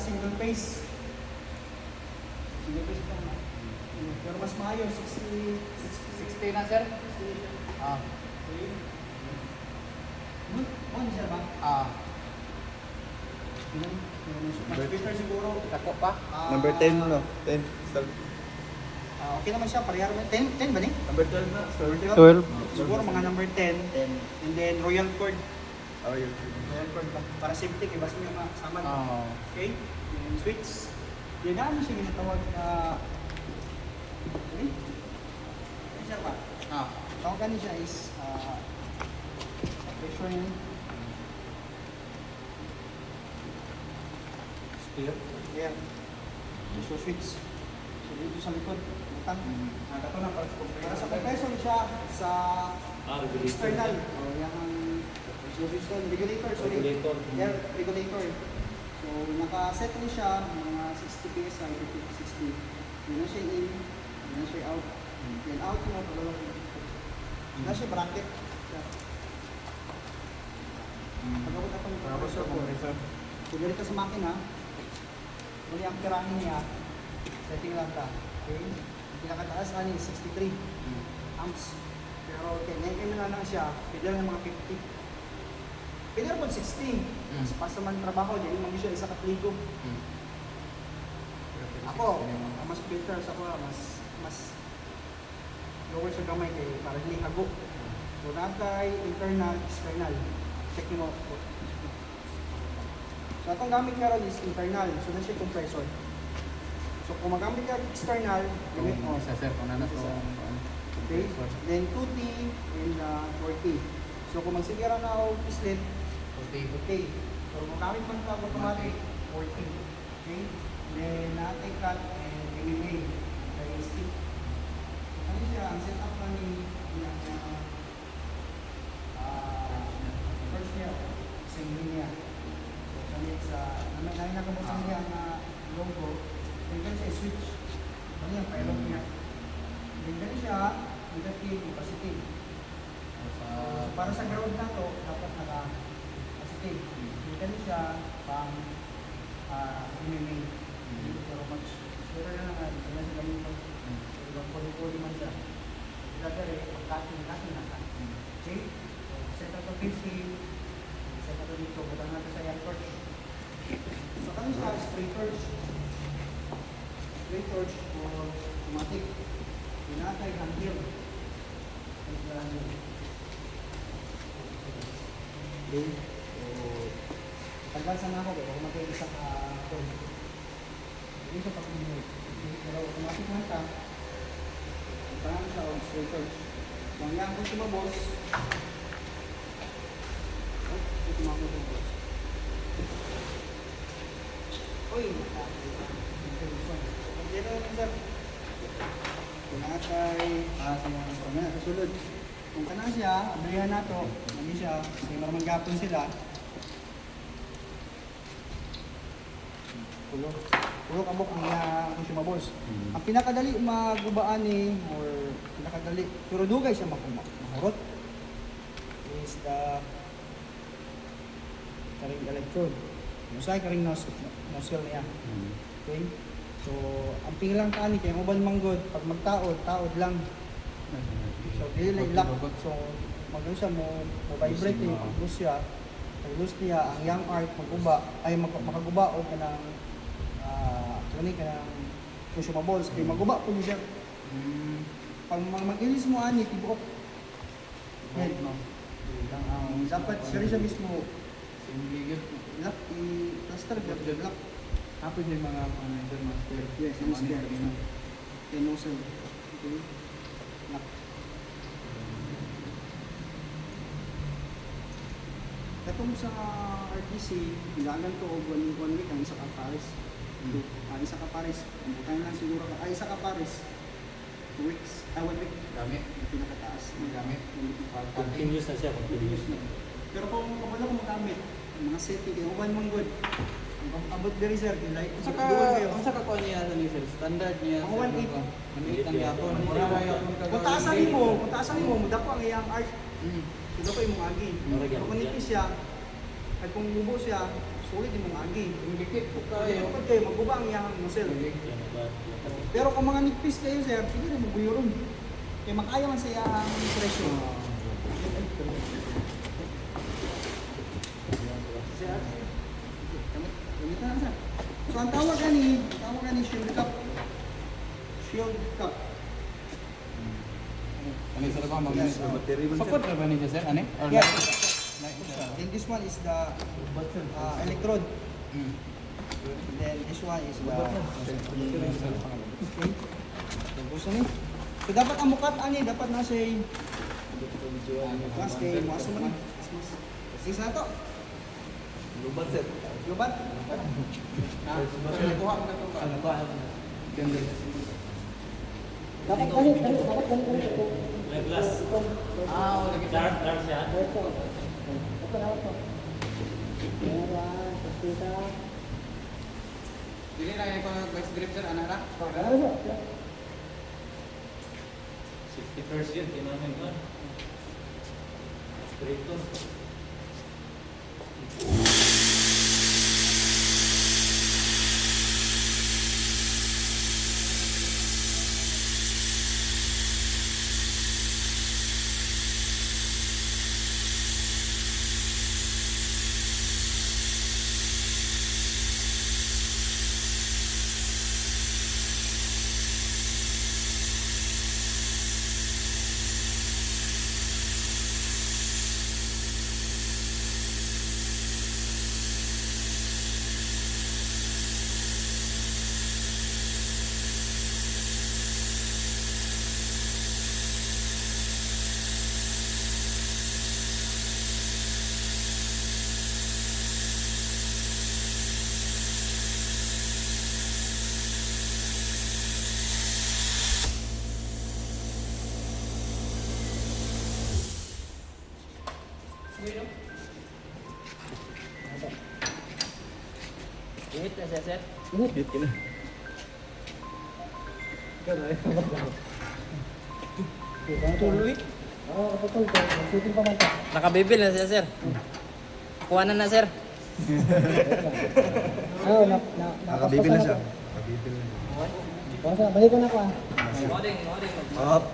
single phase. Single phase pa na. Pero mas maayo, 60 60 na sir? 60. Ah. Okay. Ano siya ba? Ah. Mas better siguro. Dako pa? Number 10 no? 10. Start. Okay naman siya, parehar mo. 10 ba ni? Number 12 na. Start. 12. Siguro mga number 10. 10. And then royal cord. Oh, yun. Royal cord ba? Para safety, kaya basta niya masama. Oh. Okay? Yung switch. Yan na siya ginatawag na... Okay? Ano siya pa? Ah. Tawagan niya siya is... pressure niya. Spear? Ayan. Pressure switch. So dito sa likod. Butang. Ito na para sa compressor siya sa external. O yan ang regulator. Sorry. Regulator. Air regulator. So naka-set na siya mga 60 PSI, 60. Yan na siya in, yan na siya out. Yan out mo, yan na siya bracket. Pag-abot ako ng compressor ko. Kung ganito sa makina, muli ang kirahin niya, setting lang ka. Okay? Ang pinakataas ani 63 amps. Pero ngayon na lang siya, pwede lang mga 50. Pwede lang 60. Mas pasa man trabaho, dahil mag siya isa katligo. Ako, ang mas better sa ako, mas lower sa gamay kay para hindi hago. So natay internal, external. Check mo. So atong gamit nga ron is internal, so na siya compressor. So kung magamit ka external, gamit mo. Isa sir, kung na to. Okay? Then 2T and 4T. So kung magsigira na ako pislet, 4T. So kung gamit man ka automatic, 4T. Okay? Then natin cut and MMA. Diagnostic. Ano siya, ang setup lang ni first niya, assembly niya. So sa namin nakamot niya na logo, then ganun siya switch. Ano yung pylon niya. Then ganun siya, negative, positive. So para sa ground na to, dapat naka-positive. Then ganun siya, pang MMA. Pero mag-sure na nga, ito na sila yung ibang poli-poli man siya. Ilagay, pagkating natin. Okay? Set up to 50. Set up to dito. Butang natin sa yan torch. So kami siya, straight torch. Straight torch for automatic. Pinatay handle. Okay. So, pagbansan na ako, kung mag-i isa ka torch. Hindi siya pag-minute. Pero automatic man ka. Parang siya on straight torch. Kung yan kung sumabos, ito mga kung sumabos. Uy, dito naman sir. Pinakatay, sa mga pamilya, kasulod. Kung ka na siya, abrihan na to, hindi siya, kasi maramang gapon sila. Puro kabok niya kung sumabos. Ang pinakadali magubaan ni, or pinakadali, pero dugay siya mahurot, is the karing electrode. Usay karing nozzle niya. Okay? So, ang pingilang tani kaya uban manggod, pag magtaod, taod lang. So, dili lock. So, magano siya mo vibrate eh, pag-loose siya. Pag-loose niya, ang young arc makaguba o kanang kani kanang consumables, kaya maguba po niya. Pag mag-ilis mo ani, tibuok. Yan, no? Dapat siya mismo lock, i-plaster, lock. Tapos yung mga master. Yes, master. Okay, nozzle. Okay. Lock. Katong sa RTC, bilangan ko og 1 week ang isa ka pares. Isa ka pares. Bukan lang siguro ka isa ka pares. 2 weeks, 1 week. Gamit. Yung pinakataas. Gamit. Continuous na siya. Continuous na. Pero kung wala ko magamit, mga setting, kaya uban mong good. Abot diri sir, like, Ang saka kuha niya ni sir, standard niya. Ang 1.8. 1.8 ang gapon. Kung taasan mo, mudako ang iyang art. So, dapat yung mga agi. Pero kung nipis siya, at kung bubo siya, sulit yung mga agi. Yung dikit po Kaya kayo. kapag kayo magbuba ang iyang muscle. Pero kung mga nipis kayo sir, sige rin maguyoron. Kaya makaya man sa iyang presyo. Sir, gamitan na sir. So ang tawag ni shield cup. Shield cup. Ano yung sarap ang Yes, mga battery man, sir. Support na ba niya sir? Ano? Or Yes. like- Then this one is the electrode. Mm. Then this one is the Okay. Tapos ano? So dapat ang mukat ani dapat na siya mas kay maso man. Sis na to. Lubat, sir. Lubat. Nakuha mo na ito ba? Ganda. Dapat kani. May glass. Ah, wala kita. Dark siya. Dili na yung vice grip sir, anak ra? 60% yun, tinamin ko. Straight to. Init na siya, sir. Hit ka na. Tuloy. Nakabibil na siya, sir. Kuha na, sir. Nakabibil na siya. Nakabibil na. Balik ko na ko. Up.